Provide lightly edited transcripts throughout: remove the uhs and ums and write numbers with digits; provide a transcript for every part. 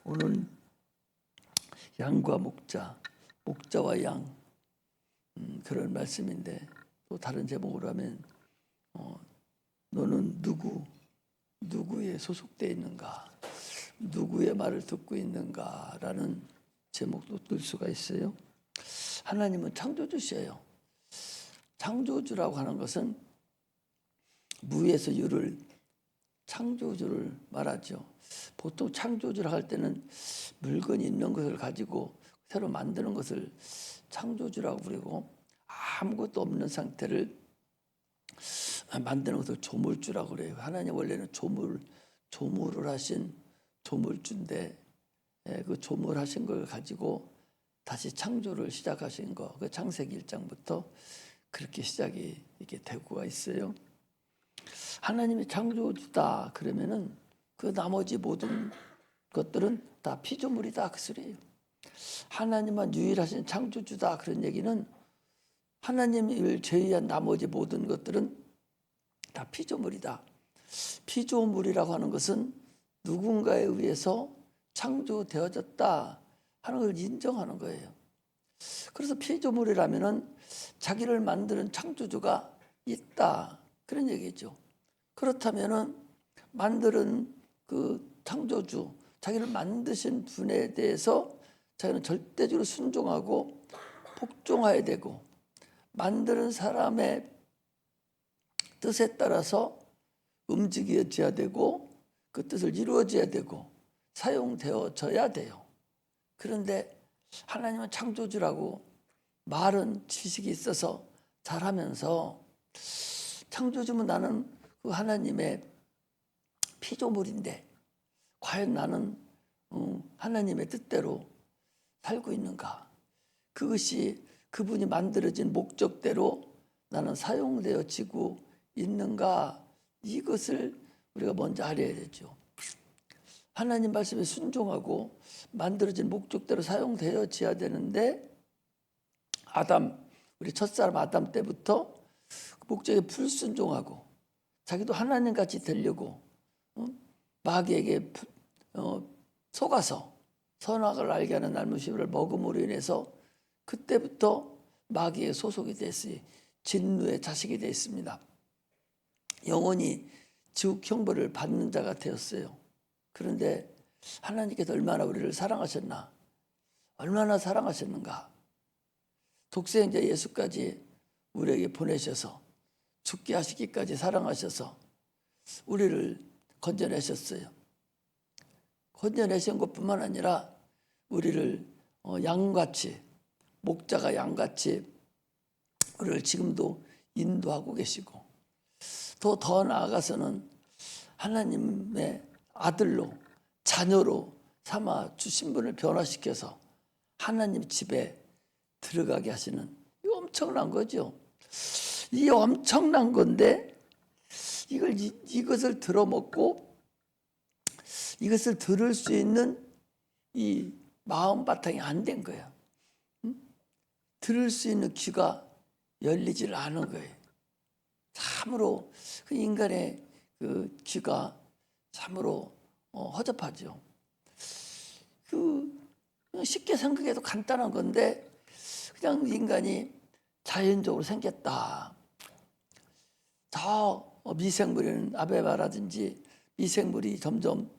오늘 양과 목자, 목자와 양 그런 말씀인데 또 다른 제목으로 하면 너는 누구에 소속되어 있는가, 누구의 말을 듣고 있는가라는 제목도 들 수가 있어요. 하나님은 창조주시에요. 창조주라고 하는 것은 무에서 유를 창조주를 말하죠. 보통 창조주라고 할 때는 물건이 있는 것을 가지고 새로 만드는 것을 창조주라고 부르고, 아무것도 없는 상태를 만드는 것을 조물주라고 그래요. 하나님 원래는 조물을 하신 조물주인데, 그 조물하신 걸 가지고 다시 창조를 시작하신 거, 그 창세기 1장부터 그렇게 시작이 이렇게 되고가 있어요. 하나님이 창조주다 그러면은 그 나머지 모든 것들은 다 피조물이다 그 소리예요. 하나님만 유일하신 창조주다 그런 얘기는 하나님을 제외한 나머지 모든 것들은 다 피조물이다. 피조물이라고 하는 것은 누군가에 의해서 창조되어졌다 하는 걸 인정하는 거예요. 그래서 피조물이라면은 자기를 만드는 창조주가 있다 그런 얘기죠. 그렇다면은 만드는 그 창조주, 자기를 만드신 분에 대해서 자기는 절대적으로 순종하고 복종해야 되고, 만드는 사람의 뜻에 따라서 움직여져야 되고 그 뜻을 이루어져야 되고 사용되어져야 돼요. 그런데 하나님은 창조주라고 말은 지식이 있어서 잘하면서, 창조주면 나는 그 하나님의 피조물인데 과연 나는 하나님의 뜻대로 살고 있는가? 그것이 그분이 만들어진 목적대로 나는 사용되어지고 있는가? 이것을 우리가 먼저 알아야 되죠. 하나님 말씀에 순종하고 만들어진 목적대로 사용되어져야 되는데, 우리 첫사람 아담 때부터 그 목적에 불순종하고 자기도 하나님같이 되려고 마귀에게 속아서 선악을 알게 하는 나무씨를 먹음으로 인해서 그때부터 마귀의 소속이 됐으니 진노의 자식이 되었습니다. 영원히 지옥 형벌을 받는 자가 되었어요. 그런데 하나님께서 얼마나 우리를 사랑하셨나, 얼마나 사랑하셨는가. 독생자 예수까지 우리에게 보내셔서 죽게 하시기까지 사랑하셔서 우리를 건져내셨어요. 건져내신 것뿐만 아니라 우리를 양같이, 목자가 양같이 우리를 지금도 인도하고 계시고, 더 나아가서는 하나님의 아들로, 자녀로 삼아 주신 분을 변화시켜서 하나님 집에 들어가게 하시는, 이 엄청난 거죠. 이 엄청난 건데 이것을 들어먹고 이것을 들을 수 있는 이 마음 바탕이 안 된 거예요. 들을 수 있는 귀가 열리질 않은 거예요. 참으로 그 인간의 그 귀가 참으로 허접하죠. 쉽게 생각해도 간단한 건데 그냥 인간이 자연적으로 생겼다. 저 미생물은 아메바라든지 미생물이 점점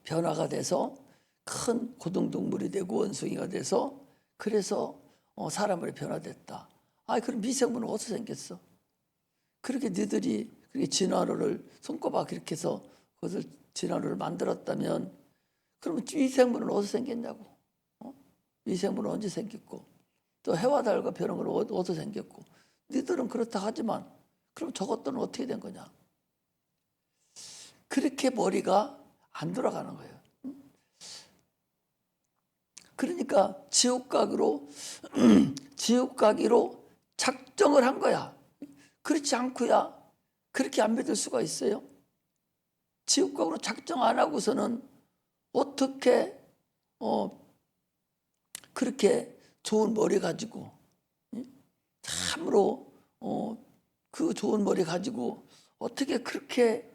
변화가 돼서 큰 고등동물이 되고 원숭이가 돼서 그래서 사람으로 변화됐다. 그럼 미생물은 어디서 생겼어? 그렇게 너희들이 그렇게 진화론을 손꼽아 그렇게 해서 그것을 진화론을 만들었다면, 그러면 미생물은 어디서 생겼냐고. 미생물은 언제 생겼고, 또 해와 달과 별은 어디서 생겼고, 너희들은 그렇다 하지만 그럼 저것들은 어떻게 된 거냐. 그렇게 머리가 안 돌아가는 거예요. 그러니까 지옥가기로 작정을 한 거야. 그렇지 않고야 그렇게 안 믿을 수가 있어요. 지옥가기로 작정 안 하고서는 어떻게 그렇게 좋은 머리 가지고, 참으로 그 좋은 머리 가지고 어떻게 그렇게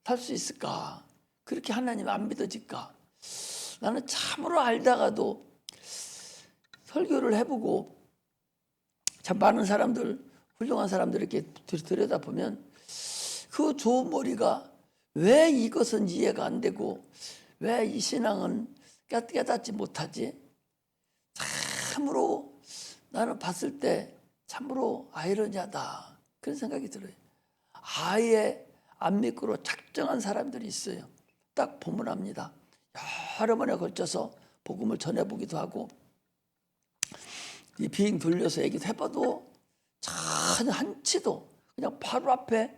살 수 있을까? 그렇게 하나님 안 믿어질까? 나는 참으로 알다가도 설교를 해보고 참 많은 사람들, 훌륭한 사람들 이렇게 들여다보면 그 좋은 머리가 왜 이것은 이해가 안 되고 왜 이 신앙은 깨닫지 못하지? 참으로 나는 봤을 때 참으로 아이러니하다 그런 생각이 들어요. 아예 안 믿고로 작정한 사람들이 있어요. 딱 보면 압니다. 여러 번에 걸쳐서 복음을 전해보기도 하고 이 비행 돌려서 얘기도 해봐도 전혀 한치도 그냥 바로 앞에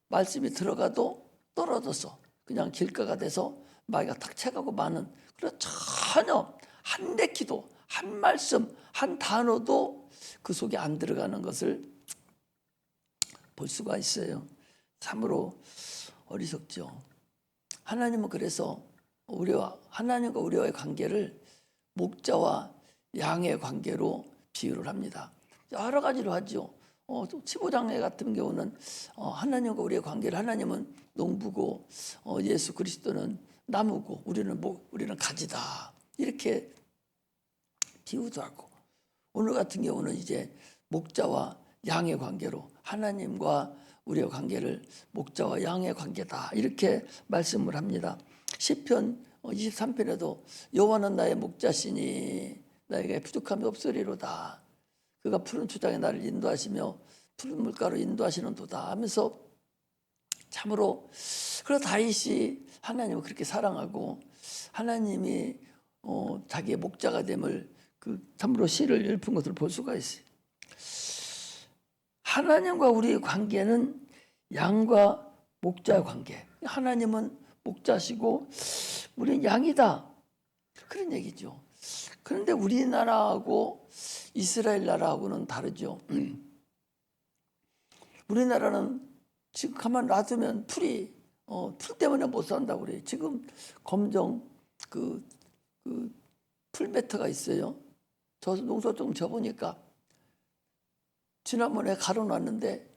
말씀이 들어가도 떨어져서 그냥 길가가 돼서 마귀가 탁 채가고 마는 그런 전혀 한 내키도 한 말씀 한 단어도 그 속에 안 들어가는 것을 볼 수가 있어요. 참으로 어리석죠. 하나님은 그래서 하나님과 우리와의 관계를 목자와 양의 관계로 비유를 합니다. 여러 가지로 하죠. 15장에 같은 경우는 하나님과 우리의 관계를 하나님은 농부고 예수 그리스도는 나무고 우리는 가지다 이렇게 비유도 하고 오늘 같은 경우는 이제 목자와 양의 관계로 하나님과 우리의 관계를 목자와 양의 관계다 이렇게 말씀을 합니다. 시편 23편에도 여호와는 나의 목자시니 나에게 부족함이 없으리로다. 그가 푸른 초장에 나를 인도하시며 푸른 물가로 인도하시는 도다 하면서 참으로 그래서 다윗이 하나님을 그렇게 사랑하고 하나님이 자기의 목자가 됨을 그 참으로 시를 읊은 것을 볼 수가 있어요. 하나님과 우리의 관계는 양과 목자의 관계. 하나님은 목자시고 우리는 양이다. 그런 얘기죠. 그런데 우리나라하고 이스라엘 나라하고는 다르죠. 우리나라는 지금 가만 놔두면 풀 때문에 못 산다고 그래요. 지금 검정 풀매트가 있어요. 저 농사 좀 져보니까 지난번에 가로놨는데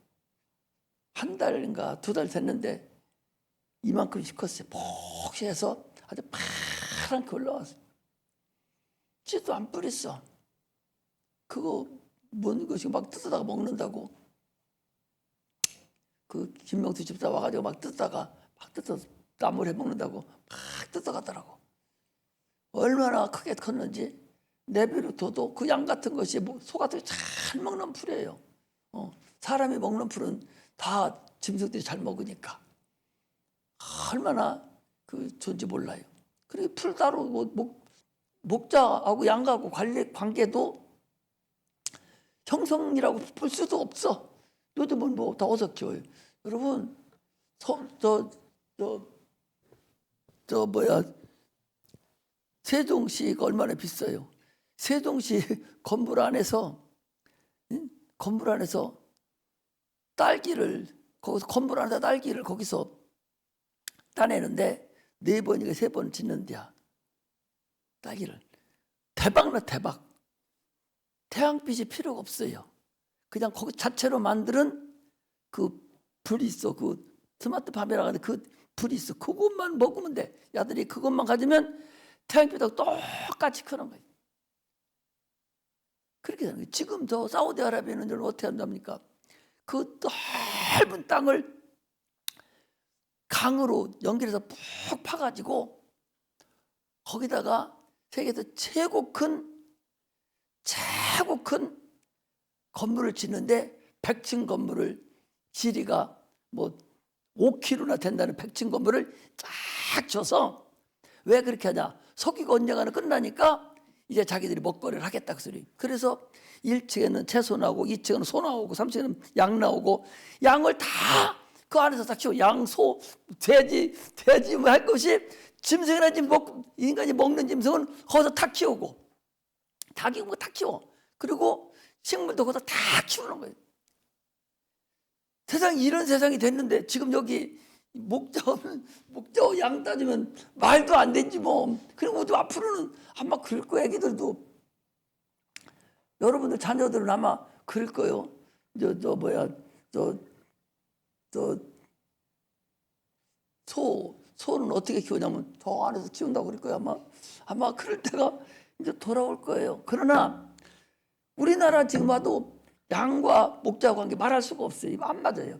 한 달인가 2달 됐는데 이만큼씩 컸어요. 폭시해서 아주 파랗게 올라왔어요. 찌도 안 뿌렸어. 그거 뭔 것이 막 뜯다가 먹는다고. 그 김명수 집사 와가지고 막 뜯다가 막 뜯어서 나물 해 먹는다고 막 뜯어가더라고. 얼마나 크게 컸는지 내비로 둬도 그 양 같은 것이 소 같은 잘 먹는 풀이에요. 사람이 먹는 풀은 다 짐승들이 잘 먹으니까 얼마나 좋은지 몰라요. 그리고 풀 따로 목자하고 양하고 관계도 형성이라고 볼 수도 없어. 요즘은 다 어서 키워요. 여러분, 세종시가 얼마나 비싸요. 세종시 건물 안에서 건물 안에서 딸기를 거기서 따내는데 4번인가 3번 짓는데야. 딸기를. 대박나 대박. 태양빛이 필요가 없어요. 그냥 거기 자체로 만드는 그 불이 있어. 그 스마트팜이라고 하는데 그 불이 있어. 그것만 먹으면 돼. 야들이 그것만 가지면 태양빛하고 똑같이 크는 거예요. 그렇게 되는 거예요. 지금 저 사우디아라비아는 어떻게 한답니까? 그 넓은 땅을 강으로 연결해서 푹 파가지고 거기다가 세계에서 최고 큰 건물을 짓는데 100층 건물을 지리가 5km나 된다는 100층 건물을 쫙 줘서 왜 그렇게 하냐? 석유가 언젠가는 끝나니까 이제 자기들이 먹거리를 하겠다 그 소리. 그래서 1층에는 채소 나오고 2층에는 소 나오고 3층에는 양 나오고 양을 다 그 안에서 다 키워. 양, 소, 돼지 뭐 할 것이 짐승이나 인간이 먹는 짐승은 거기서 다 키우고 닭이 뭐 다 키워. 그리고 식물도 거기서 다 키우는 거예요. 세상이 이런 세상이 됐는데 지금 여기 목자 양 따지면 말도 안 되지 뭐. 그리고 앞으로는 아마 그럴 거예요. 애기들도 여러분들 자녀들은 아마 그럴 거예요. 소는 어떻게 키우냐면 저 안에서 키운다고 그럴 거예요. 아마 그럴 때가 이제 돌아올 거예요. 그러나 우리나라 지금 와도 양과 목자 관계 말할 수가 없어요. 이거 안 맞아요.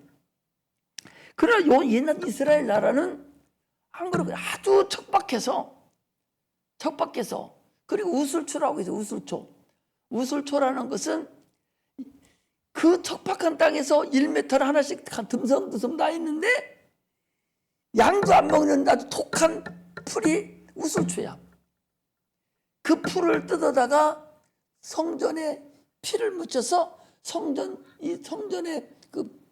그러나 요 옛날 이스라엘 나라는 안 그러고 아주 척박해서 그리고 우슬초라고 해서 우슬초라는 것은 그 척박한 땅에서 1m 하나씩 듬성듬성 나 있는데 양도 안 먹는 아주 독한 풀이 우슬초야. 그 풀을 뜯어다가 성전에 피를 묻혀서 성전에 그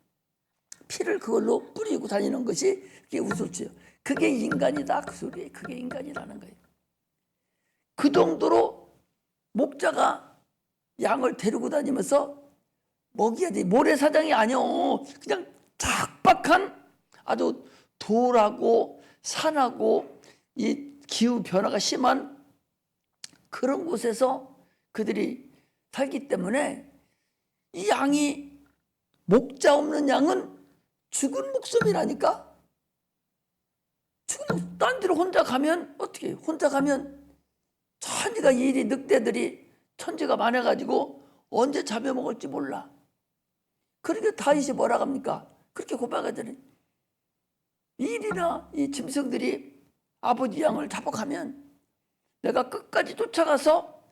피를 그걸로 뿌리고 다니는 것이 그게 우슬초예요. 그게 인간이다 그 소리예요. 그게 인간이라는 거예요. 그 정도로 목자가 양을 데리고 다니면서 먹여야 돼. 모래사장이 아니요. 그냥 척박한 아주 돌하고 산하고 이 기후 변화가 심한 그런 곳에서 그들이 살기 때문에 이 양이 목자 없는 양은 죽은 목숨이라니까. 딴 데로 혼자 가면 어떻게 해요? 혼자 가면 천지가 일이 늑대들이 천지가 많아가지고 언제 잡아먹을지 몰라. 그러니까 다윗이 뭐라 합니까? 그렇게 고백하더니 일이나 이 짐승들이 아버지 양을 잡아가면 내가 끝까지 쫓아가서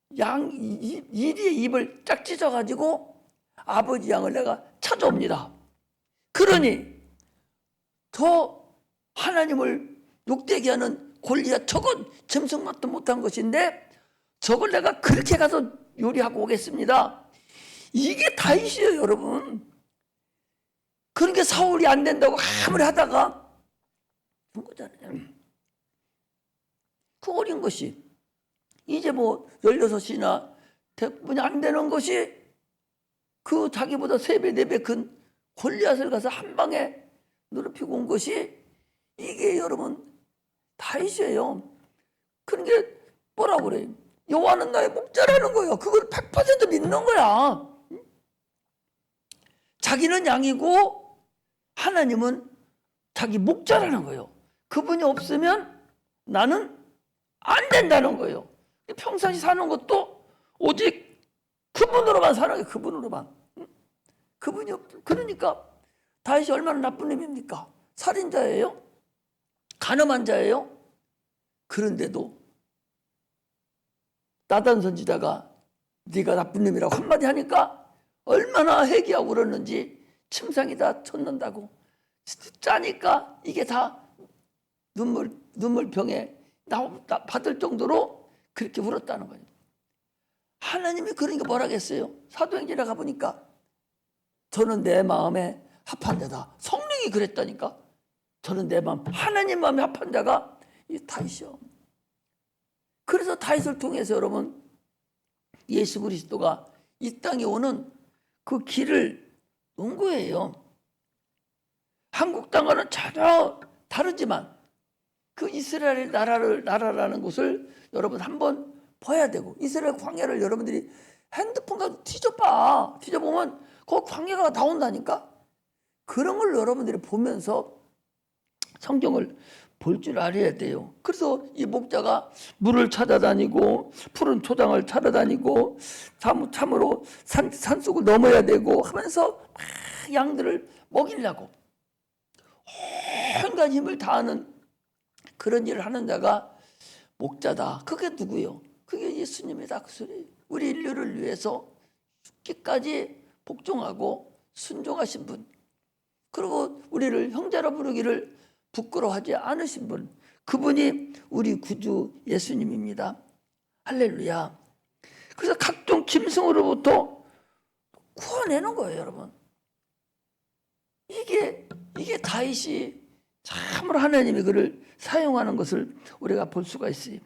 이리의 입을 짝 찢어가지고 아버지 양을 내가 찾아옵니다. 그러니 저 하나님을 욕되게 하는 골리앗 저건 짐승만도 못한 것인데 저걸 내가 그렇게 가서 요리하고 오겠습니다. 이게 다윗이에요, 여러분. 그러니까 사울이 안 된다고 아무리 하다가 한 거잖아요. 그 어린 것이 이제 뭐 16이나 대부분이 안 되는 것이 그 자기보다 3배, 4배 큰 골리앗을 가서 한 방에 누르피고 온 것이 이게 여러분 다윗이에요. 그러니까 뭐라고 그래요? 여호와는 나의 목자라는 거예요. 그걸 100% 믿는 거야. 자기는 양이고 하나님은 자기 목자라는 거예요. 그분이 없으면 나는 안 된다는 거예요. 평상시 사는 것도 오직 그분으로만 사는 거예요. 그분으로만. 그분이 그러니까 다윗이 얼마나 나쁜 놈입니까? 살인자예요? 간음한 자예요? 그런데도 나단 선지자가 네가 나쁜 놈이라고 한마디 하니까 얼마나 회개하고 그러는지 침상이 다 쳤는다고. 짜니까 이게 다 눈물병에 받을 정도로 그렇게 울었다는 거예요. 하나님이 그러니까 뭐라겠어요? 사도행전에 가보니까 저는 내 마음에 합한 자다. 성령이 그랬다니까. 저는 내 마음, 하나님 마음에 합한 자가 이 다윗이요. 그래서 다윗을 통해서 여러분 예수 그리스도가 이 땅에 오는 그 길을 놓은 거예요. 한국 땅과는 전혀 다르지만 그 이스라엘 나라라는 곳을 여러분 한번 봐야 되고, 이스라엘 광야를 여러분들이 핸드폰 가지고 뒤져보면 그 광야가 나온다니까. 그런 걸 여러분들이 보면서 성경을 볼 줄 알아야 돼요. 그래서 이 목자가 물을 찾아다니고 푸른 초장을 찾아다니고 참으로 산속을 넘어야 되고 하면서 막 양들을 먹이려고 온갖 힘을 다하는 그런 일을 하는 자가 목자다. 그게 누구요? 그게 예수님이다. 그 소리. 우리 인류를 위해서 죽기까지 복종하고 순종하신 분, 그리고 우리를 형제라 부르기를 부끄러워하지 않으신 분, 그분이 우리 구주 예수님입니다. 할렐루야. 그래서 각종 짐승으로부터 구원해놓은 거예요, 여러분. 이게 다윗이 참으로 하나님이 그를 사용하는 것을 우리가 볼 수가 있어요.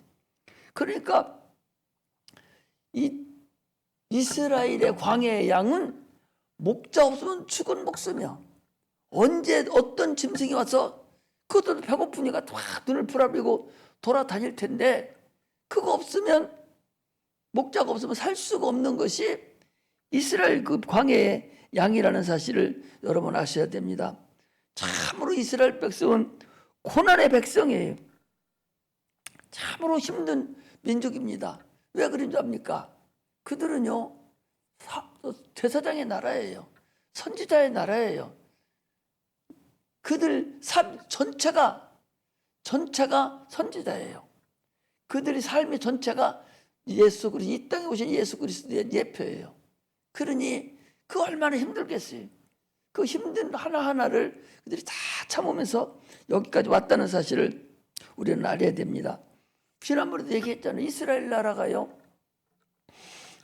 그러니까 이 이스라엘의 광야의 양은 목자 없으면 죽은 목숨이야. 언제 어떤 짐승이 와서 그것도 배고프니까 막 눈을 부라리고 돌아다닐 텐데, 그거 없으면, 목자가 없으면 살 수가 없는 것이 이스라엘 그 광야의 양이라는 사실을 여러분 아셔야 됩니다. 참으로 이스라엘 백성은 고난의 백성이에요. 참으로 힘든 민족입니다. 왜 그런 줄 압니까? 그들은요, 제사장의 나라예요. 선지자의 나라예요. 그들 삶 전체가 선지자예요. 그들의 삶의 전체가 예수 그리스도, 이 땅에 오신 예수 그리스도의 예표예요. 그러니 그 얼마나 힘들겠어요. 그 힘든 하나하나를 그들이 다 참으면서 여기까지 왔다는 사실을 우리는 알아야 됩니다. 지난번에도 얘기했잖아요. 이스라엘 나라가요,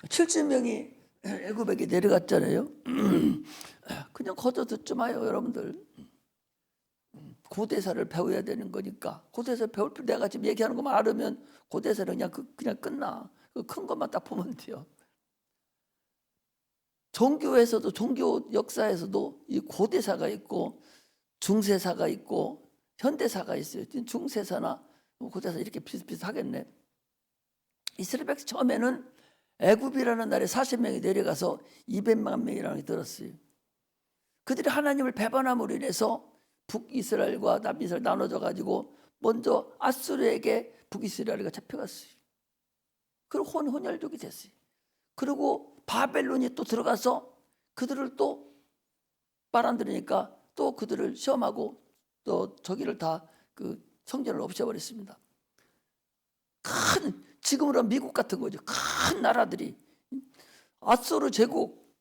70명이 애굽에게 내려갔잖아요. 그냥 거저 듣지 마요, 여러분들. 고대사를 배워야 되는 거니까. 고대사 배울 필요, 내가 지금 얘기하는 것만 알으면 고대사는 그냥 끝나. 그 큰 것만 딱 보면 돼요. 종교에서도, 종교 역사에서도 이 고대사가 있고 중세사가 있고 현대사가 있어요. 중세사나 고대사 이렇게 비슷비슷하겠네. 이스라엘 백성 처음에는 애굽이라는 나라에 40명이 내려가서 200만 명이라는 게 들었어요. 그들이 하나님을 배반함으로 인해서 북이스라엘과 남이스라엘 나눠져 가지고 먼저 아수르에게 북이스라엘가 잡혀갔어요. 그리고 혼혈족이 됐어요. 그리고 바벨론이 또 들어가서 그들을 또 말 안 들으니까 또 그들을 시험하고 또 저기를 다 그 성전을 없애버렸습니다. 큰, 지금으로 미국 같은 거죠. 큰 나라들이 아수르 제국,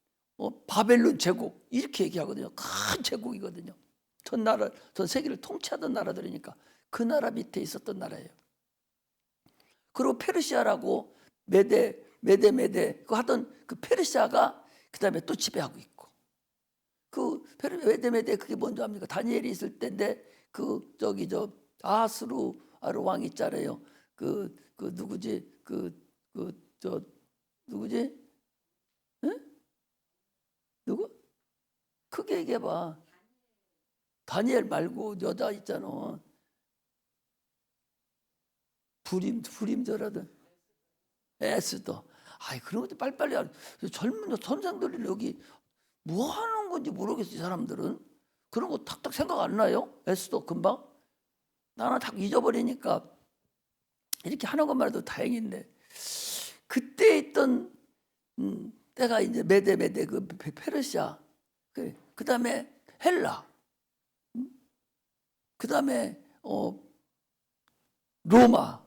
바벨론 제국 이렇게 얘기하거든요. 큰 제국이거든요. 전 세계를 통치하던 나라들이니까 그 나라 밑에 있었던 나라예요. 그리고 페르시아라고 메데 그 하던 그 페르시아가 그 다음에 또 지배하고 있고, 그 메데 그게 뭔지 압니까? 다니엘이 있을 때인데 아하스루아르 왕 있잖아요. 누구지? 누구지? 응? 누구? 크게 얘기해봐. 다니엘 말고 여자 있잖아. 불임저라든 에스더. 아이, 그런 것도 빨리빨리 젊은 선생들이 여기 뭐 하는 건지 모르겠어요. 사람들은 그런 거 탁탁 생각 안 나요? 에스더 금방. 나는 딱 잊어버리니까 이렇게 하는 것만 해도 다행인데, 그때 있던 때가 이제 메데 그 페르시아, 그 다음에 헬라, 그 다음에 로마,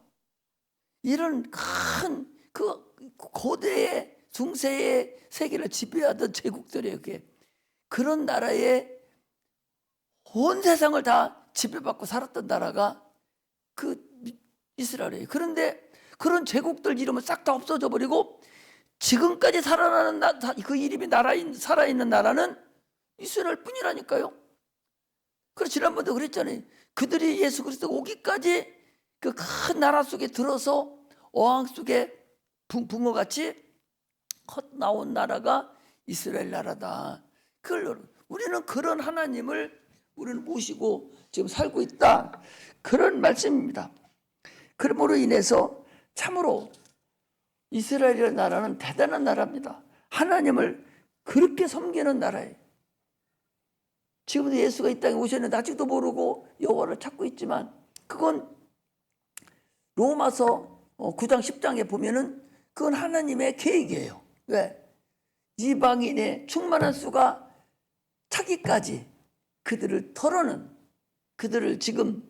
이런 큰 그 고대의 중세의 세계를 지배하던 제국들이에요. 그게 그런 나라에 온 세상을 다 지배받고 살았던 나라가 그 이스라엘이에요. 그런데 그런 제국들 이름은 싹 다 없어져 버리고 지금까지 살아나는 그 이름이 살아있는 나라는 이스라엘 뿐이라니까요. 그래서 지난번도 그랬잖아요. 그들이 예수 그리스도 오기까지 그 큰 나라 속에 들어서 어항 속에 붕어같이 나온 나라가 이스라엘 나라다. 우리는 그런 하나님을 우리는 모시고 지금 살고 있다. 그런 말씀입니다. 그러므로 인해서 참으로 이스라엘이라는 나라는 대단한 나라입니다. 하나님을 그렇게 섬기는 나라예요. 지금도 예수가 이 땅에 오셨는데 아직도 모르고 여호와를 찾고 있지만, 그건 로마서 9장 10장에 보면은 그건 하나님의 계획이에요. 왜? 이방인의 충만한 수가 차기까지 그들을 털어는, 그들을 지금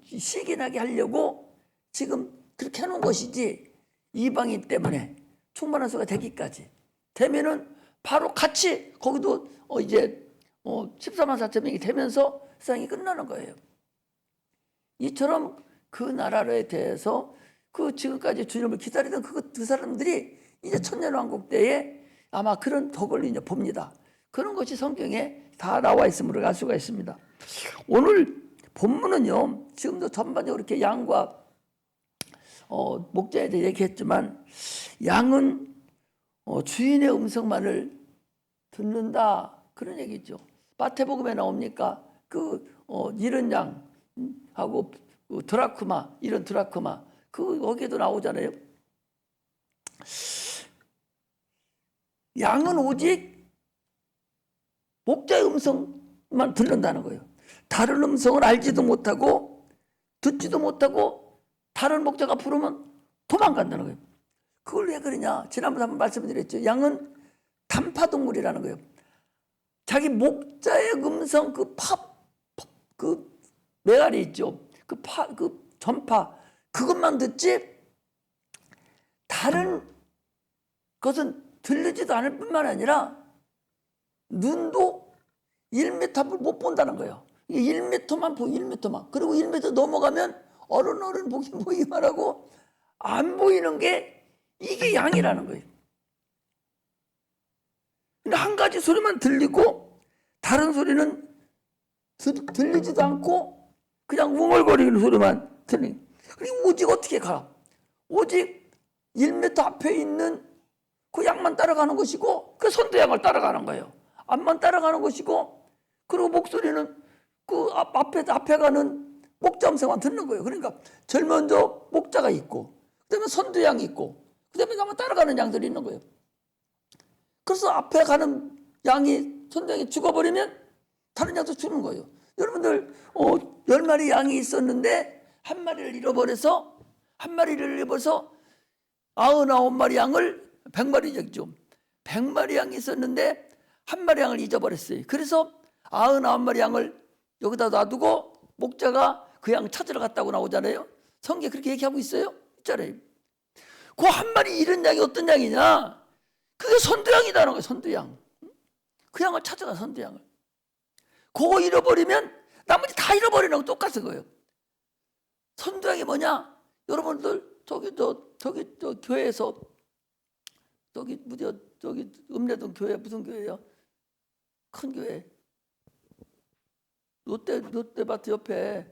시기나게 하려고 지금 그렇게 해놓은 것이지, 이방인 때문에 충만한 수가 되기까지 되면은 바로 같이 거기도 이제 14만 4천 명이 되면서 세상이 끝나는 거예요. 이처럼 그 나라에 대해서 그 지금까지 주님을 기다리던 그 사람들이 이제 천년왕국 때에 아마 그런 덕을 이제 봅니다. 그런 것이 성경에 다 나와 있음을 알 수가 있습니다. 오늘 본문은요, 지금도 전반적으로 이렇게 양과 목자에 대해 얘기했지만, 양은 주인의 음성만을 듣는다, 그런 얘기죠. 마태복음에 나옵니까? 잃은 양하고 드라크마, 이런 드라크마, 거기에도 나오잖아요. 양은 오직 목자의 음성만 듣는다는 거예요. 다른 음성을 알지도 못하고 듣지도 못하고 다른 목자가 부르면 도망간다는 거예요. 그걸 왜 그러냐? 지난번에 한번 말씀드렸죠. 양은 단파동물이라는 거예요. 자기 목자의 음성 그 메아리 있죠. 그 전파 그것만 듣지 다른 것은 들리지도 않을 뿐만 아니라 눈도 1m 앞을 못 본다는 거예요. 1m만 보고 1m만. 그리고 1m 넘어가면 어른 보기만 하고 안 보이는 게 이게 양이라는 거예요. 근데 한 가지 소리만 들리고 다른 소리는 들리지도 않고 그냥 웅얼거리는 소리만 들리. 그리고 오직 어떻게 가? 오직 1m 앞에 있는 그 양만 따라가는 것이고 그 선두양을 따라가는 거예요. 앞만 따라가는 것이고 그리고 목소리는 그 앞에 가는 목자 음성만 듣는 거예요. 그러니까 제일 먼저 목자가 있고 그다음에 선두양이 있고 그다음에 가면 따라가는 양들이 있는 거예요. 그래서 앞에 가는 양이 선두양이 죽어버리면 다른 양도 죽는 거예요. 여러분들 10마리 양이 있었는데 한 마리를 잃어버려서 99마리 양을 100마리 100마리 양이 있었는데 한 마리 양을 잊어버렸어요. 그래서 99마리 양을 여기다 놔두고 목자가 그 양 찾으러 갔다고 나오잖아요. 성경에 그렇게 얘기하고 있어요. 있잖아요. 그 한 마리 잃은 양이 어떤 양이냐? 그게 선두양이라는 거예요. 선두양. 그 양을 찾아가 선두양을. 그거 잃어버리면 나머지 다 잃어버리는 거 똑같은 거예요. 선두양이 뭐냐? 여러분들 저기 교회에서 저기 읍내동 교회 무슨 교회예요? 큰 교회. 롯데마트 옆에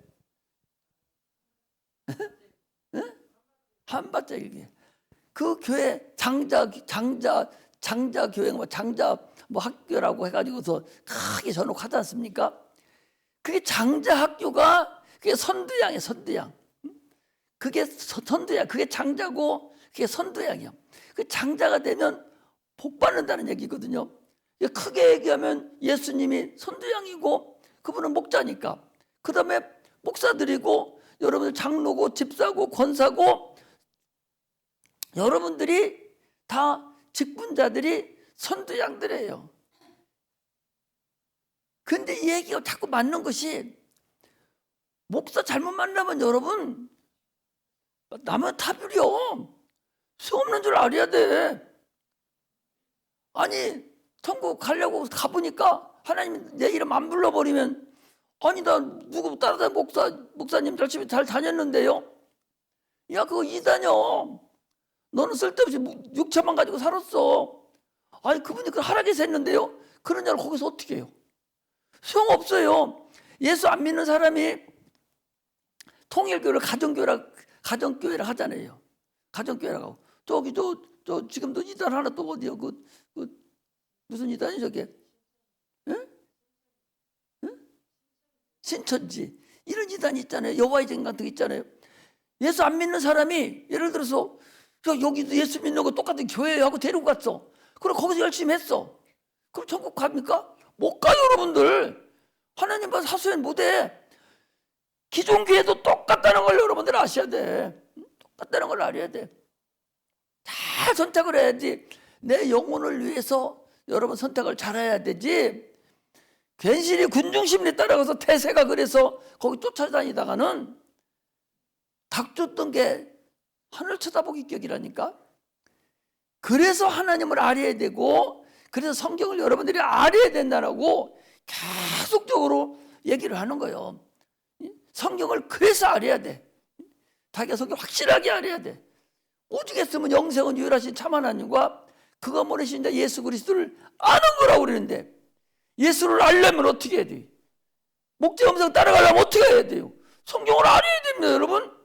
한밭자일기. 그 교회 장자 교회 장자 학교라고 해가지고서 크게 전옥 하지 않습니까? 그게 장자 학교가 그게 선두양이에요. 선두양. 그게 선두양. 그게 장자고 그게 선두양이야. 그 장자가 되면 복 받는다는 얘기거든요. 크게 얘기하면 예수님이 선두양이고 그분은 목자니까. 그 다음에 목사들이고 여러분들 장로고 집사고 권사고 여러분들이 다 직분자들이 선두양들이에요. 근데 이 얘기가 자꾸 맞는 것이 목사 잘못 만나면 여러분 남은 타불이요. 수없는 줄 알아야 돼. 아니 천국 가려고 가보니까 하나님 내 이름 안 불러버리면 아니 나 누구 따라다 목사님 열심히 잘 다녔는데요. 야 그거 이다녀. 너는 쓸데없이 6천만 가지고 살았어. 아니 그분이 그 하락해서 했는데요. 그러냐고 거기서 어떻게 해요? 소용없어요. 예수 안 믿는 사람이 통일교를 가정교회라 하잖아요. 가정교회라고. 저기 저 지금도 이단 하나 또 어디요? 그 무슨 이단이 저게? 응? 응? 신천지 이런 이단이 있잖아요. 여호와의 증인 같은 거 있잖아요. 예수 안 믿는 사람이 예를 들어서 여기도 예수 믿는 거 똑같은 교회하고 데리고 갔어. 그럼 거기서 열심히 했어. 그럼 천국 갑니까? 못 가요, 여러분들. 하나님 봐서 하소연 못해. 기존 교회도 똑같다는 걸 여러분들 아셔야 돼. 똑같다는 걸 알아야 돼. 다 선택을 해야지. 내 영혼을 위해서 여러분 선택을 잘해야 되지. 괜시리 군중심리 따라가서 태세가 그래서 거기 쫓아다니다가는 닥쳤던 게 하늘 쳐다보기 격이라니까. 그래서 하나님을 알아야 되고 그래서 성경을 여러분들이 알아야 된다라고 계속적으로 얘기를 하는 거예요. 성경을 그래서 알아야 돼. 자기가 성경 확실하게 알아야 돼. 오직 했으면 영생은 유일하신 참 하나님과 그가 모르신 자 예수 그리스도를 아는 거라고 그러는데 예수를 알려면 어떻게 해야 돼요? 목자 음성 따라가려면 어떻게 해야 돼요? 성경을 알아야 됩니다, 여러분.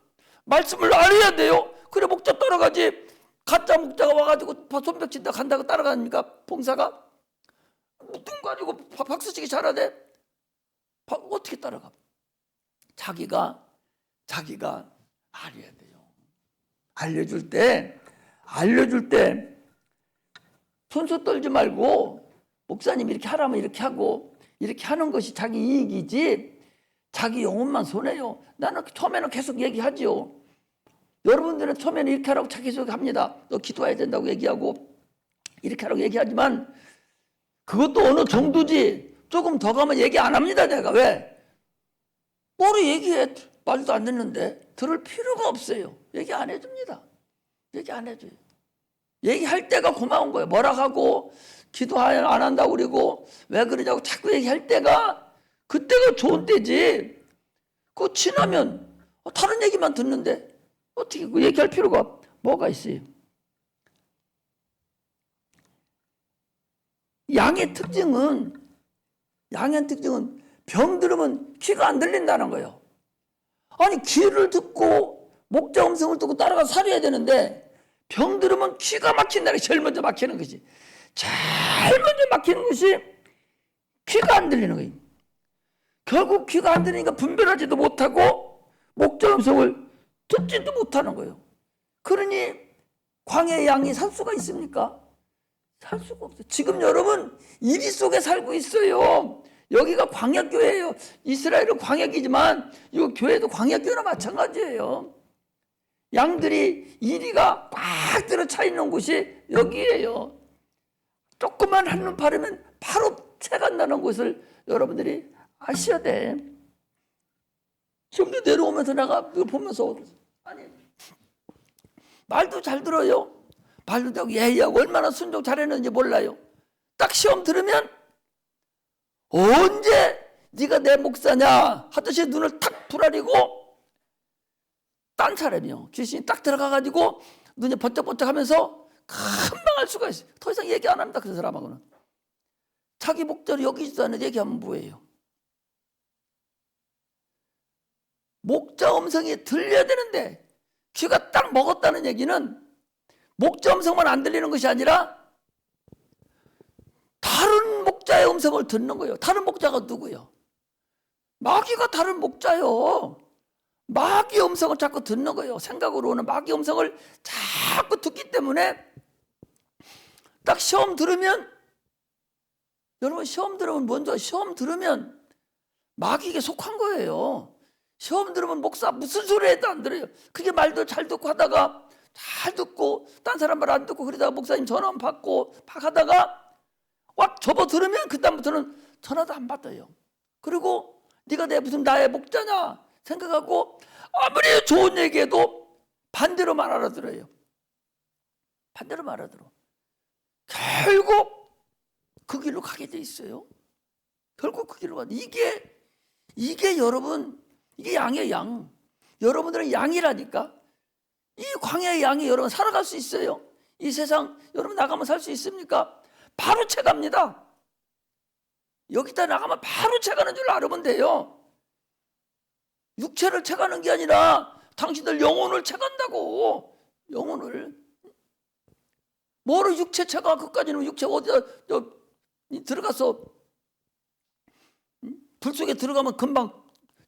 말씀을 알아야 돼요. 그래 목자 따라가지. 가짜 목자가 와가지고 손뼉 친다 간다고 따라가니까 봉사가 눈 가지고 박수치기 잘하대. 어떻게 따라가? 자기가 알아야 돼요. 알려줄 때 손수 떨지 말고 목사님 이렇게 하라면 이렇게 하고 이렇게 하는 것이 자기 이익이지. 자기 영혼만 손해요. 나는 처음에는 계속 얘기하지요. 여러분들은 처음에는 이렇게 하라고 계속 합니다. 너 기도해야 된다고 얘기하고 이렇게 하라고 얘기하지만 그것도 어느 정도지. 조금 더 가면 얘기 안 합니다. 내가 왜? 뭐로 얘기해? 말도 안 듣는데 들을 필요가 없어요. 얘기 안 해줍니다. 얘기 안 해줘요. 얘기할 때가 고마운 거예요. 뭐라 하고 기도 안 한다고 그러고 왜 그러냐고 자꾸 얘기할 때가 그때가 좋은 때지. 그거 지나면 다른 얘기만 듣는데 어떻게 그 얘기할 필요가 뭐가 있어요? 양의 특징은 병 들으면 귀가 안 들린다는 거예요. 아니 귀를 듣고 목자 음성을 듣고 따라가서 살아야 되는데 병 들으면 귀가 막힌다는 게 제일 먼저 막히는 것이. 제일 먼저 막히는 것이 귀가 안 들리는 거예요. 결국 귀가 안 들리니까 분별하지도 못하고 목자 음성을 듣지도 못하는 거예요. 그러니 광야의 양이 살 수가 있습니까? 살 수가 없어요. 지금 여러분 이리 속에 살고 있어요. 여기가 광야교회예요. 이스라엘은 광야기지만 이 교회도 광야교회나 마찬가지예요. 양들이 이리가 꽉 들어차 있는 곳이 여기예요. 조금만 한눈 바르면 바로 채가 나는 곳을 여러분들이 아셔야 돼. 지금도 내려오면서 내가 이거 보면서 아니 말도 잘 들어요. 말도 되고 예의하고 얼마나 순종 잘했는지 몰라요. 딱 시험 들으면 언제 네가 내 목사냐 하듯이 눈을 탁 부라리고 딴 사람이요. 귀신이 딱 들어가가지고 눈이 번쩍번쩍 하면서 금방 알 수가 있어요. 더 이상 얘기 안 합니다. 그 사람하고는. 자기 목자로 여기지도 않는 얘기하면 뭐예요? 목자 음성이 들려야 되는데 귀가 딱 먹었다는 얘기는 목자 음성만 안 들리는 것이 아니라 다른 목자의 음성을 듣는 거예요. 다른 목자가 누구예요? 마귀가 다른 목자요. 마귀 음성을 자꾸 듣는 거예요. 생각으로 오는 마귀 음성을 자꾸 듣기 때문에 딱 시험 들으면 여러분 시험 들으면 먼저 시험 들으면 마귀에게 속한 거예요. 시험 들으면 목사 무슨 소리 해도 안 들어요. 그게 말도 잘 듣고 하다가 잘 듣고 딴 사람 말 안 듣고 그러다가 목사님 전화 안 받고 막 하다가 꽉 접어 들으면 그다음부터는 전화도 안 받아요. 그리고 네가 내 무슨 나의 목자냐 생각하고 아무리 좋은 얘기해도 반대로 말 알아들어요. 반대로 말 알아들어. 결국 그 길로 가게 돼 있어요. 결국 그 길로 가. 이게 여러분 이게 양이에요. 양. 여러분들은 양이라니까. 이 광야의 양이 여러분 살아갈 수 있어요? 이 세상 여러분 나가면 살 수 있습니까? 바로 채갑니다. 여기다 나가면 바로 채가는 줄 알으면 돼요. 육체를 채가는 게 아니라 당신들 영혼을 채간다고. 영혼을. 뭐로 육체 채가? 그까지는 육체 어디다 들어가서 불 속에 들어가면 금방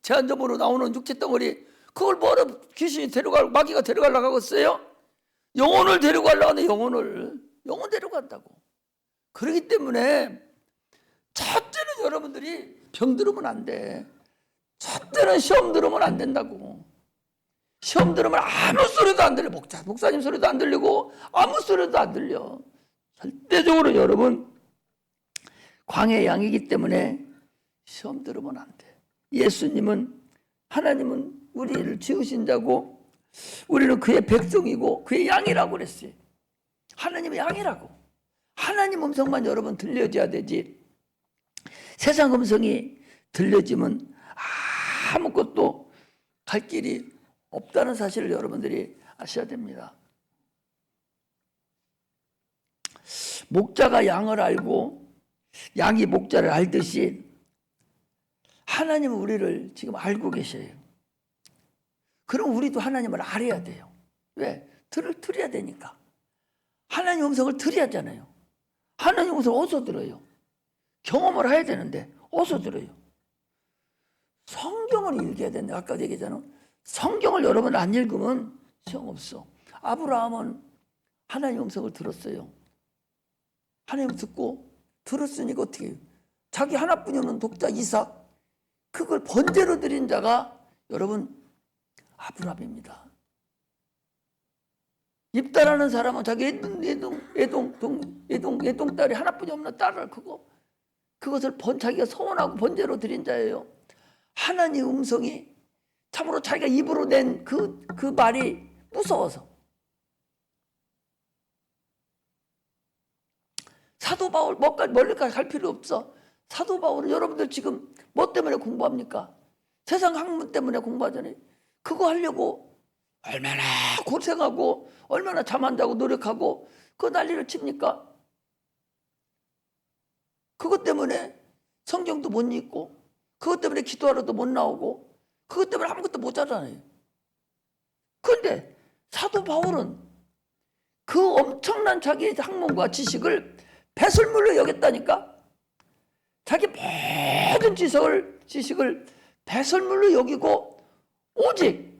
제한점으로 나오는 육체 덩어리 그걸 뭐로 귀신이 데려가고 마귀가 데려가려고 하겠어요? 영혼을 데려가려고 하는데 영혼 데려간다고. 그렇기 때문에 첫째는 여러분들이 병 들으면 안 돼. 첫째는 시험 들으면 안 된다고. 시험 들으면 아무 소리도 안 들려. 목사님 소리도 안 들리고 아무 소리도 안 들려. 절대적으로 여러분 광야의 양이기 때문에 시험 들으면 안 돼. 예수님은 하나님은 우리를 지으신 자고 우리는 그의 백성이고 그의 양이라고 그랬어요. 하나님의 양이라고. 하나님 음성만 여러분 들려줘야 되지. 세상 음성이 들려지면 아무것도 갈 길이 없다는 사실을 여러분들이 아셔야 됩니다. 목자가 양을 알고 양이 목자를 알듯이 하나님은 우리를 지금 알고 계셔요. 그럼 우리도 하나님을 알아야 돼요. 왜? 들어야 되니까. 하나님 음성을 들어야 하잖아요. 하나님 음성을 어디서 들어요? 경험을 해야 되는데 어디서 들어요? 성경을 읽어야 된다. 아까 얘기했잖아. 성경을 여러분 안 읽으면 시험 없어. 아브라함은 하나님 음성을 들었어요. 하나님 듣고 들었으니까 어떻게 해요? 자기 하나뿐이 없는 독자 이삭 그걸 번제로 드린 자가 여러분 아브라함입니다. 입다라는 사람은 자기 애동딸이 하나뿐이 없는 딸을 그것을 자기가 소원하고 번제로 드린 자예요. 하나님의 음성이 참으로 자기가 입으로 낸 그 말이 무서워서. 사도 바울 멀리까지 갈 필요 없어. 사도 바울은 여러분들 지금 뭐 때문에 공부합니까? 세상 학문 때문에 공부하잖아요. 그거 하려고 얼마나 고생하고 얼마나 잠 안 자고 노력하고 그 난리를 칩니까? 그것 때문에 성경도 못 읽고 그것 때문에 기도하러도 못 나오고 그것 때문에 아무것도 못 하잖아요. 그런데 사도 바울은 그 엄청난 자기의 학문과 지식을 배설물로 여겼다니까. 자기 모든 지식을 배설물로 여기고 오직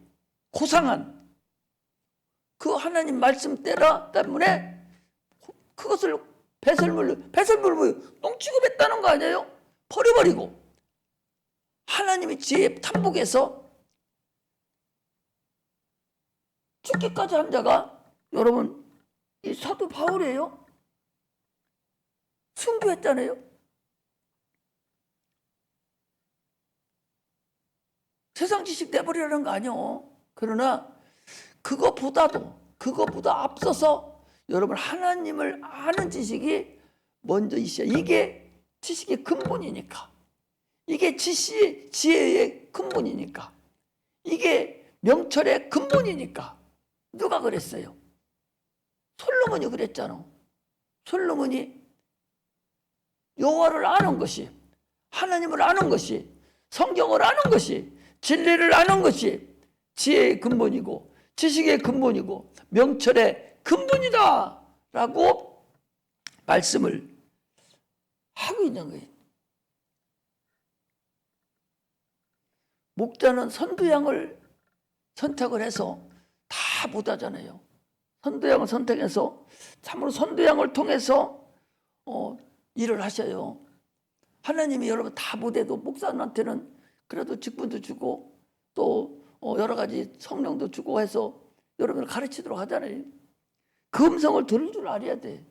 고상한 그 하나님 말씀 때문에 그것을 배설물로 똥취급했다는 거 아니에요? 버려버리고 하나님의 지혜 탐복해서 죽기까지 한 자가 여러분 이 사도 바울이에요. 순교했잖아요. 세상 지식 내버리라는 거 아니요. 그러나 그거보다 앞서서 여러분 하나님을 아는 지식이 먼저 있어야. 이게 지식의 근본이니까. 이게 지혜의 근본이니까. 이게 명철의 근본이니까. 누가 그랬어요? 솔로몬이 그랬잖아. 솔로몬이 여호와를 아는 것이, 하나님을 아는 것이, 성경을 아는 것이, 진리를 아는 것이 지혜의 근본이고 지식의 근본이고 명철의 근본이다 라고 말씀을 하고 있는 거예요. 목자는 선두양을 선택을 해서 다 못하잖아요. 선두양을 선택해서 참으로 선두양을 통해서 일을 하셔요. 하나님이 여러분 다 못해도 목사한테는 그래도 직분도 주고 또 여러 가지 성령도 주고 해서 여러분을 가르치도록 하잖아요. 그 음성을 들을 줄 알아야 돼.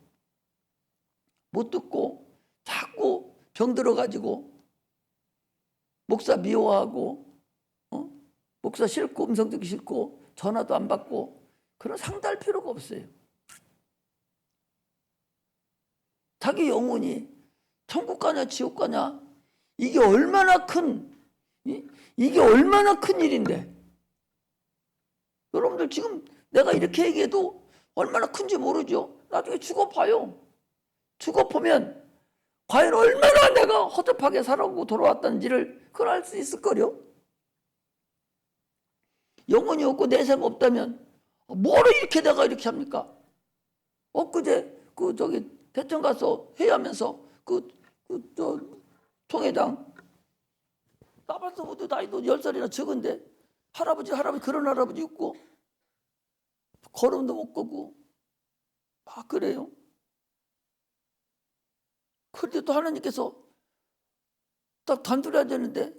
못 듣고 자꾸 병들어가지고 목사 미워하고 목사 싫고 음성 듣기 싫고 전화도 안 받고 그런 상대할 필요가 없어요. 자기 영혼이 천국 가냐 지옥 가냐 이게 얼마나 큰 일인데 여러분들 지금 내가 이렇게 얘기해도 얼마나 큰지 모르죠. 나중에 죽어봐요. 죽어보면 과연 얼마나 내가 허접하게 살아오고 돌아왔다는지를 그걸 알 수 있을 거요. 영혼이 없고 내세가 없다면 뭐를 이렇게 내가 이렇게 합니까? 엊그제 대천 가서 회의하면서 총회장 나발서 모두 나이도 10살이나 적은데 할아버지 그런 할아버지 있고 걸음도 못 걷고 막 그래요. 그런데 또 하나님께서 딱 단둘이 앉았는데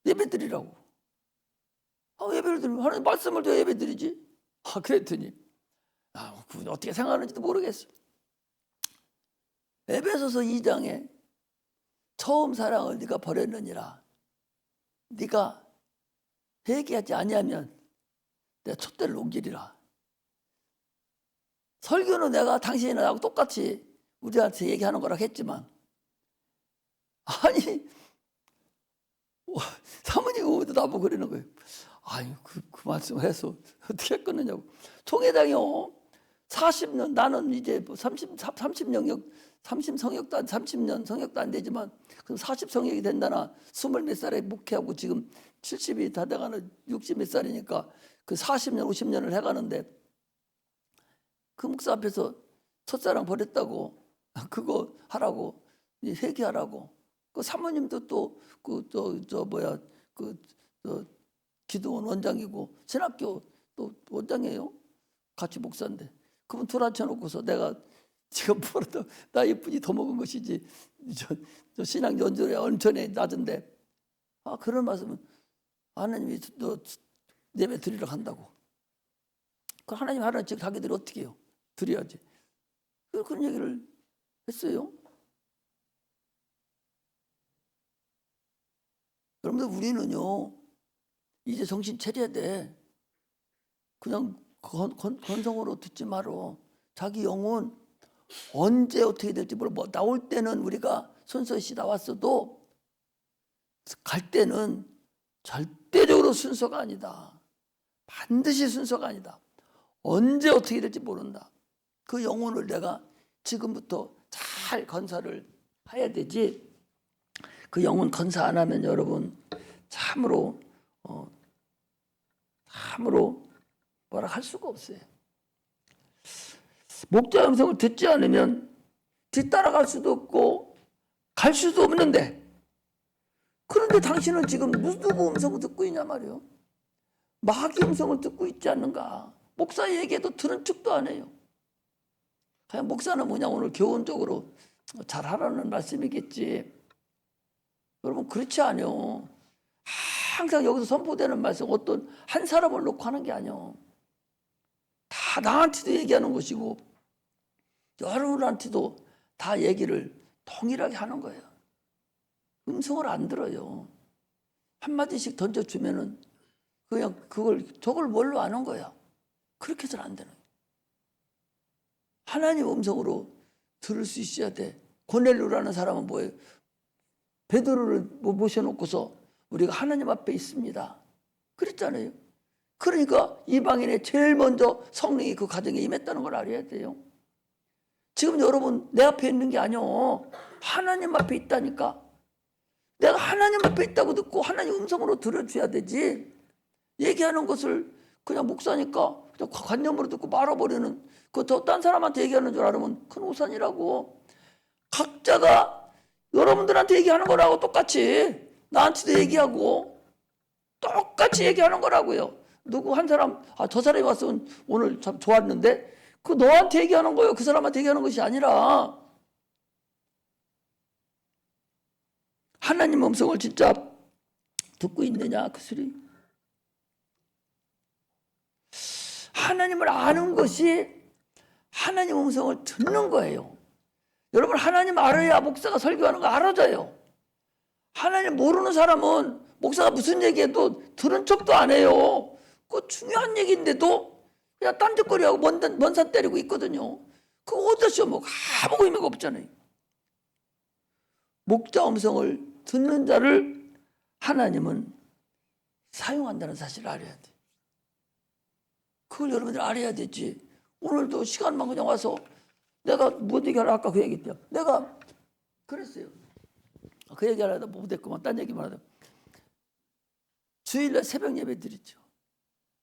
예배 드리라고. 예배를 드리면 하나님 말씀을 더 예배 드리지. 그랬더니 어떻게 생각하는지도 모르겠어. 에베소서 2장에 처음 사랑을 네가 버렸느니라. 네가 회개하지 아니하면 내가 촛대를 옮기리라. 설교는 내가 당신이 나하고 똑같이 우리한테 얘기하는 거라고 했지만 아니 사모님 오면도 나보고 그러는 거예요. 아니 그 말씀을 해서 어떻게 끊느냐고. 총회장이요 40년 나는 이제 30년 성역도 안 되지만 그럼 40성역이 된다나 20몇 살에 목회하고 지금 70이 다 돼가는 60몇 살이니까 그 40년 50년을 해가는데 그 목사 앞에서 첫사랑 버렸다고 그거 하라고 회개하라고 그 사모님도 또 기도원 원장이고 신학교 또 원장이에요. 같이 목사인데 그분 둘 앉혀놓고서 내가 지금 벌어도 나 이쁘지 더 먹은 것이지. 저 신앙 연조에 온천에 낮은데 그런 말씀은 하나님이 너 예배 드리러 간다고. 그 하나님 하라는 즉 자기들이 어떻게 해요? 드려야지. 그런 얘기를 했어요. 여러분들 우리는요 이제 정신 차려야 돼. 그냥 건성으로 듣지 말어. 자기 영혼 언제 어떻게 될지 몰라. 뭐 나올 때는 우리가 순서시 나왔어도 갈 때는 절대적으로 순서가 아니다. 반드시 순서가 아니다. 언제 어떻게 될지 모른다. 그 영혼을 내가 지금부터 잘 건사를 해야 되지. 그 영혼 건사 안 하면 여러분 참으로 뭐라 할 수가 없어요. 목자 음성을 듣지 않으면 뒤따라갈 수도 없고 갈 수도 없는데, 그런데 당신은 지금 누구 음성을 듣고 있냐 말이요. 마귀 음성을 듣고 있지 않는가. 목사 얘기해도 들은 척도 안 해요. 그냥 목사는 뭐냐 오늘 교훈적으로 잘하라는 말씀이겠지. 여러분 그렇지 않아요. 항상 여기서 선포되는 말씀 어떤 한 사람을 놓고 하는 게 아니에요. 다 나한테도 얘기하는 것이고 여러분한테도 다 얘기를 동일하게 하는 거예요. 음성을 안 들어요. 한마디씩 던져주면은 그냥 저걸 뭘로 아는 거야. 그렇게 해서는 안 되는 거예요. 하나님 음성으로 들을 수 있어야 돼. 고넬료라는 사람은 뭐예요? 베드로를 모셔놓고서 우리가 하나님 앞에 있습니다. 그랬잖아요. 그러니까 이방인의 제일 먼저 성령이 그 가정에 임했다는 걸 알아야 돼요. 지금 여러분 내 앞에 있는 게 아니요. 하나님 앞에 있다니까. 내가 하나님 앞에 있다고 듣고 하나님 음성으로 들어줘야 되지. 얘기하는 것을 그냥 목사니까 그냥 관념으로 듣고 말아버리는, 딴 사람한테 얘기하는 줄 알으면 큰 오산이라고. 각자가 여러분들한테 얘기하는 거라고 똑같이 나한테도 얘기하고 똑같이 얘기하는 거라고요. 누구 한 사람 저 사람이 왔으면 오늘 참 좋았는데 그 너한테 얘기하는 거예요. 그 사람한테 얘기하는 것이 아니라 하나님 음성을 진짜 듣고 있느냐 그 소리. 하나님을 아는 것이 하나님 음성을 듣는 거예요. 여러분 하나님 알아야 목사가 설교하는 거 알아져요. 하나님 모르는 사람은 목사가 무슨 얘기해도 들은 척도 안 해요. 그 중요한 얘기인데도 그냥 딴짓거리하고 먼 산 때리고 있거든요. 그거 어디서 뭐 아무 의미가 없잖아요. 목자 음성을 듣는 자를 하나님은 사용한다는 사실을 알아야 돼. 그걸 여러분들 알아야 되지. 오늘도 시간만 그냥 와서 내가 뭐 얘기하려 아까 그 얘기했죠. 내가 그랬어요. 그 얘기 하려다 못했구만. 딴 얘기만 하다. 주일날 새벽 예배 드리죠.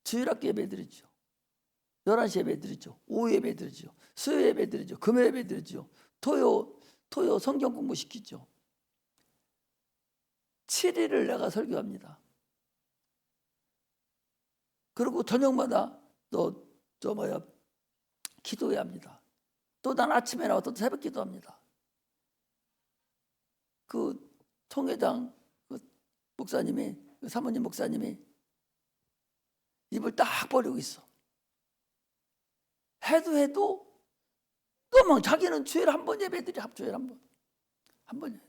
주일학교 예배 드리죠. 11시 예배 드리죠. 오후 예배 드리죠. 수요 예배 드리죠. 금요 예배 드리죠. 토요 성경 공부 시키죠. 7일을 내가 설교합니다. 그리고 저녁마다 기도해야 합니다. 또 난 아침에 나와 또 새벽 기도합니다. 그 총회장 목사님이, 사모님 목사님이 입을 딱 벌리고 있어. 해도 너무 자기는 주일에 한 번 예배드리, 주일에 한 번.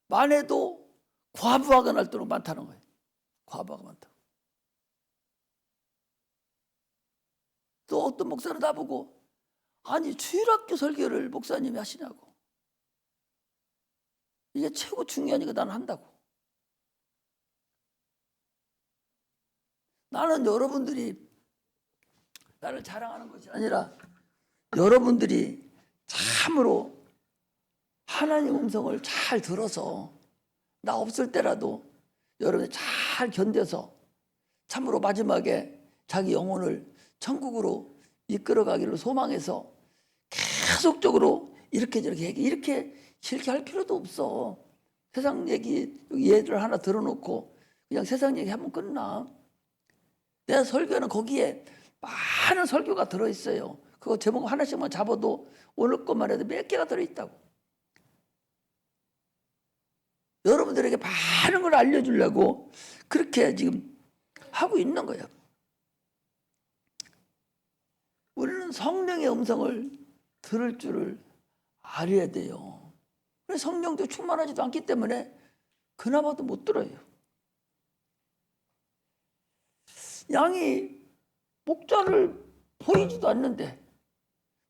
만해도 과부하가 날도록 많다는 거예요. 과부하가 많다. 또 어떤 목사는 나보고 아니 주일학교 설교를 목사님이 하시냐고. 이게 최고 중요하니까 나는 한다고. 나는 여러분들이 나를 자랑하는 것이 아니라 여러분들이 참으로 하나님 음성을 잘 들어서 나 없을 때라도 여러분이 잘 견뎌서 참으로 마지막에 자기 영혼을 천국으로 이끌어가기를 소망해서 계속적으로 이렇게 저렇게 얘기, 이렇게 싫게 할 필요도 없어. 세상 얘기 얘들 하나 들어놓고 그냥 세상 얘기 하면 끝나. 내 설교는 거기에 많은 설교가 들어있어요. 그거 제목 하나씩만 잡아도 오늘 것만 해도 몇 개가 들어있다고. 여러분들에게 많은 걸 알려주려고 그렇게 지금 하고 있는 거예요. 우리는 성령의 음성을 들을 줄을 알아야 돼요. 성령도 충만하지도 않기 때문에 그나마도 못 들어요. 양이 목자를 보이지도 않는데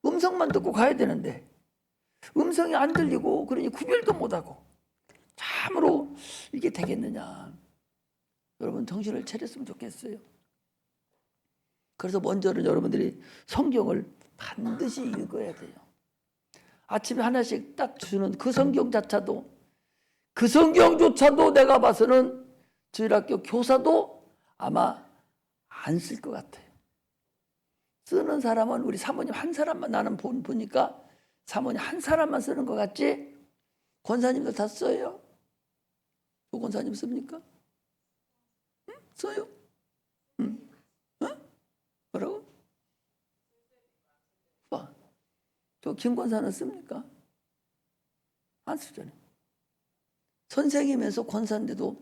음성만 듣고 가야 되는데 음성이 안 들리고 그러니 구별도 못하고 참으로 이게 되겠느냐. 여러분 정신을 차렸으면 좋겠어요. 그래서 먼저는 여러분들이 성경을 반드시 읽어야 돼요. 아침에 하나씩 딱 주는 그 성경조차도 내가 봐서는 주일학교 교사도 아마 안 쓸 것 같아요. 쓰는 사람은 우리 사모님 한 사람만 나는 보니까 사모님 한 사람만 쓰는 것 같지? 권사님들 다 써요? 조 권사님 씁니까? 응? 써요? 응? 뭐라고? 봐. 저 김권사는 씁니까? 안 쓰잖아요. 선생님에서 권사인데도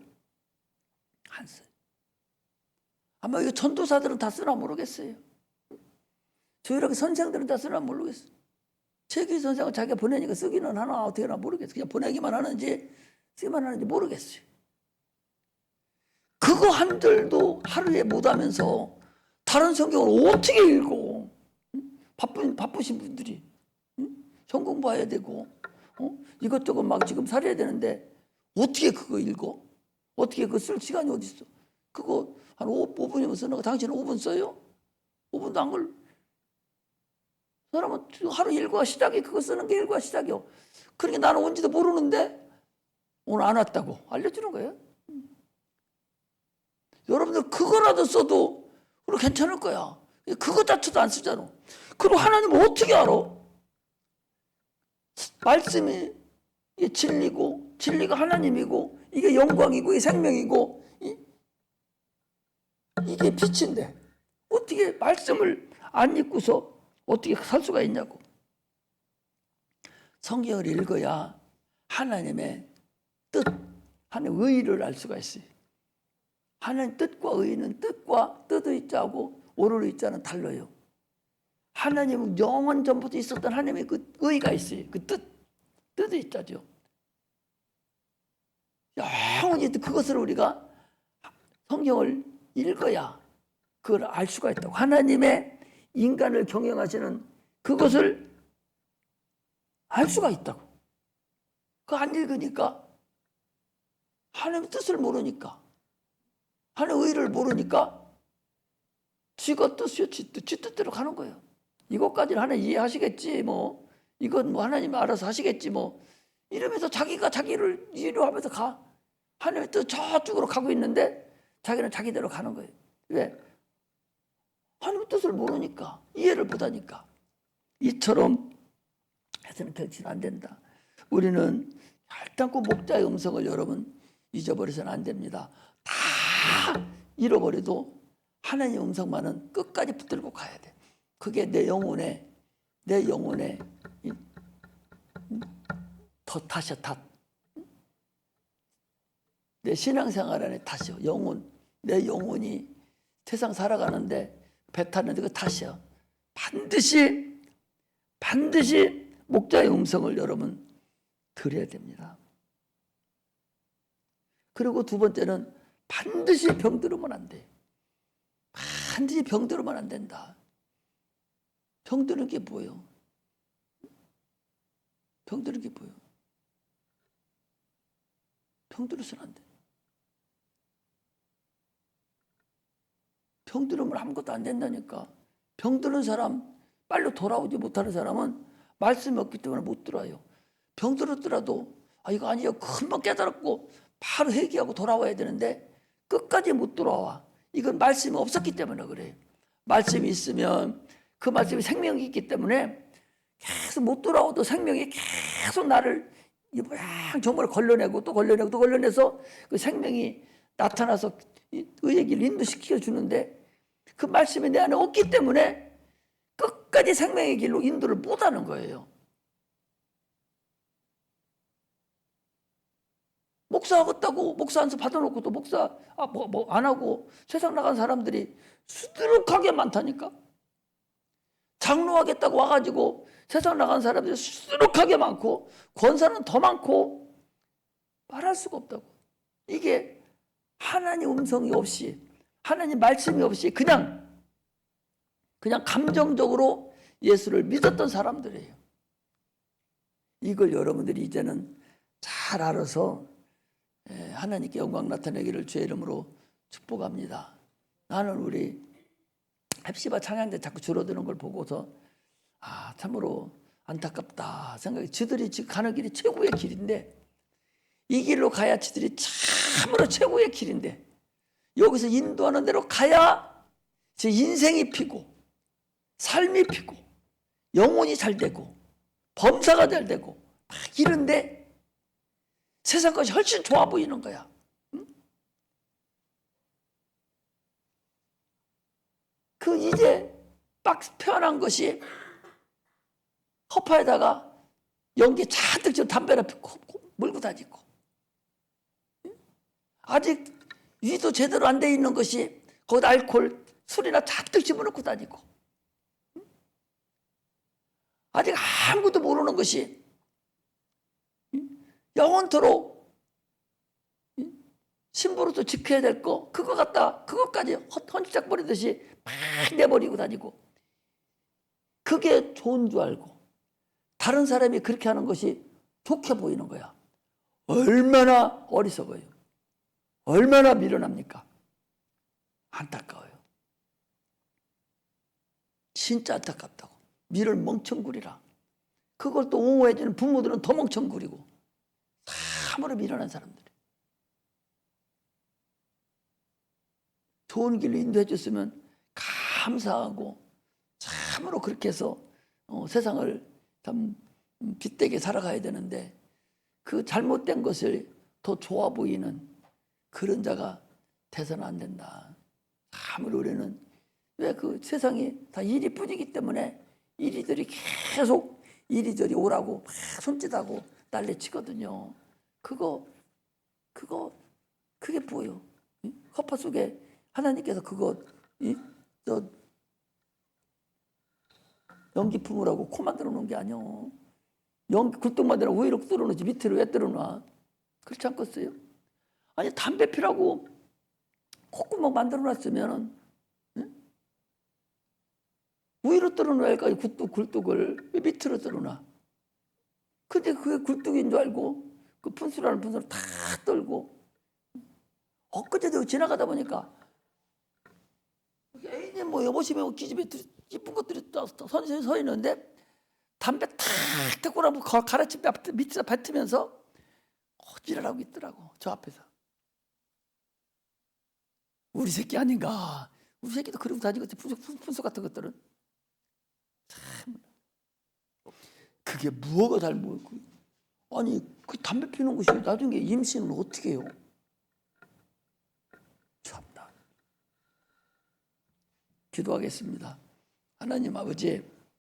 안 써요. 아마 이거 전도사들은 다 쓰나 모르겠어요. 저희랑 선생들은 다 쓰나 모르겠어요. 최기 선생은 자기가 보내니까 쓰기는 하나 어떻게 하나 모르겠어요. 그냥 보내기만 하는지 쓰기만 하는지 모르겠어요. 그거 한들도 하루에 못하면서 다른 성경을 어떻게 읽어? 바쁘신 분들이 성 공부해야 되고 이것저것 막 지금 살아야 되는데 어떻게 그거 읽어? 어떻게 그거 쓸 시간이 어디 있어? 그거 한 5분이면 쓰는 거 당신은 5분 써요? 5분도 안 걸. 사람은 하루 일과 시작이 그거 쓰는 게 일과 시작이요. 그러니까 나는 온지도 모르는데 오늘 안 왔다고 알려주는 거예요. 여러분들 그거라도 써도 우리 괜찮을 거야. 그거 자체도 안 쓰잖아. 그리고 하나님은 어떻게 알아? 말씀이 진리고 진리가 하나님이고 이게 영광이고 이게 생명이고 이게 빛인데 어떻게 말씀을 안 읽고서 어떻게 살 수가 있냐고. 성경을 읽어야 하나님의 뜻, 하나님의 의를 알 수가 있어요. 하나님 뜻과 의는 뜻과 뜻의 자하고 오를 의자는 달라요. 하나님은 영원 전부터 있었던 하나님의 그 의가 있어요. 그 뜻의 자죠. 영원히 그것을 우리가 성경을 읽어야 그걸 알 수가 있다고. 하나님의 인간을 경영하시는 그것을 알 수가 있다고. 그거 안 읽으니까 하나님의 뜻을 모르니까 하나님의 의를 모르니까 지가 뜻이요 지 뜻대로 가는 거예요. 이것까지는 하나님 이해하시겠지 뭐 이건 뭐 하나님 알아서 하시겠지 뭐 이러면서 자기가 자기를 이해하면서 가. 하나님의 뜻 저쪽으로 가고 있는데 자기는 자기대로 가는 거예요. 왜? 하나님의 뜻을 모르니까 이해를 못하니까. 이처럼 해서는 결실은 안 된다. 우리는 혈당고 목자의 음성을 여러분 잊어버려서는 안 됩니다. 다 잃어버려도 하나님의 음성만은 끝까지 붙들고 가야 돼. 그게 내 영혼의 탓이야, 탓. 내 신앙생활 안에 탓이요. 영혼, 내 영혼이 세상 살아가는데 배 탔는데 그 탓이야. 반드시 목자의 음성을 여러분 들어야 됩니다. 그리고 두 번째는 반드시 병들으면 안 돼. 반드시 병들으면 안 된다. 병드는 게 뭐예요? 병드는 게 뭐예요? 병들어서는 안 돼. 병들으면 아무것도 안 된다니까. 병드는 사람, 빨리 돌아오지 못하는 사람은 말씀이 없기 때문에 못 들어요. 병들었더라도 이거 아니에요. 금방 깨달았고 바로 회개하고 돌아와야 되는데 끝까지 못 돌아와. 이건 말씀이 없었기 때문에 그래요. 말씀이 있으면 그 말씀이 생명이 있기 때문에 계속 못 돌아오도 생명이 계속 나를 정말 걸러내고 또 걸러내고 또 걸러내서 그 생명이 나타나서 의의 길을 인도시켜 주는데 그 말씀이 내 안에 없기 때문에 끝까지 생명의 길로 인도를 못하는 거예요. 목사하겠다고 목사 안수 받아놓고 또 목사 안 하고 세상 나간 사람들이 수두룩하게 많다니까. 장로하겠다고 와가지고 세상 나간 사람들이 수두룩하게 많고 권사는 더 많고 말할 수가 없다고. 이게 하나님 음성이 없이 하나님 말씀이 없이 그냥 감정적으로 예수를 믿었던 사람들이에요. 이걸 여러분들이 이제는 잘 알아서 하나님께 영광 나타내기를 주의 이름으로 축복합니다. 나는 우리 헵시바 찬양대 자꾸 줄어드는 걸 보고서 참으로 안타깝다 생각이. 지들이 지금 가는 길이 최고의 길인데 이 길로 가야 지들이 참으로 최고의 길인데 여기서 인도하는 대로 가야 제 인생이 피고 삶이 피고 영혼이 잘 되고 범사가 잘 되고 막 이런데 세상 것이 훨씬 좋아 보이는 거야. 응? 그 이제 막 표현한 것이 허파에다가 연기 잔뜩 좀 담배를 피고 물고 다니고 아직 위도 제대로 안 돼 있는 것이 거기다 알코올 술이나 잔뜩 집어넣고 다니고 아직 아무것도 모르는 것이 영원토록 신부로서 지켜야 될 거 그거 갖다 그것까지 헌지작 버리듯이 막 내버리고 다니고 그게 좋은 줄 알고 다른 사람이 그렇게 하는 것이 좋게 보이는 거야. 얼마나 어리석어요. 얼마나 미련합니까? 안타까워요. 진짜 안타깝다고. 미련 멍청구리라. 그걸 또 옹호해주는 부모들은 더 멍청구리고 참으로 미련한 사람들. 좋은 길로 인도해 줬으면 감사하고 참으로 그렇게 해서 세상을 참 빛되게 살아가야 되는데 그 잘못된 것을 더 좋아 보이는 그런 자가 돼서는 안 된다. 참으로 우리는 왜 그 세상이 다 일이 뿐이기 때문에 이리들이 계속 이리저리 오라고 막 손짓하고 난리치거든요. 그게 뭐예요? 허파 속에 하나님께서 그거 연기 품으라고 코 만들어 놓은 게 아니요. 연기 굴뚝 만들어 위로 뚫어놓지 밑으로 왜 뚫어놔? 그렇지 않겠어요? 아니 담배 피라고 콧구멍 만들어 놨으면 위로 뚫어놓을까? 굴뚝을 왜 밑으로 뚫어놔? 근데 그게 굴뚝인 줄 알고 그 분수라는 분수를 다 떨고 엊그제도 지나가다 보니까 애인이 뭐 여보시면 뭐 기집애 이쁜 것들이 선생님 서 있는데 담배 탁 대고 나면 가라치 밑에서 뱉으면서 지랄하고 있더라고. 저 앞에서. 우리 새끼 아닌가. 우리 새끼도 그러고 다니겠지. 분수 같은 것들은. 참. 그게 무엇가 잘못이고. 아니 그 담배 피우는 것이 나중에 임신은 어떻게 해요? 참나. 기도하겠습니다. 하나님 아버지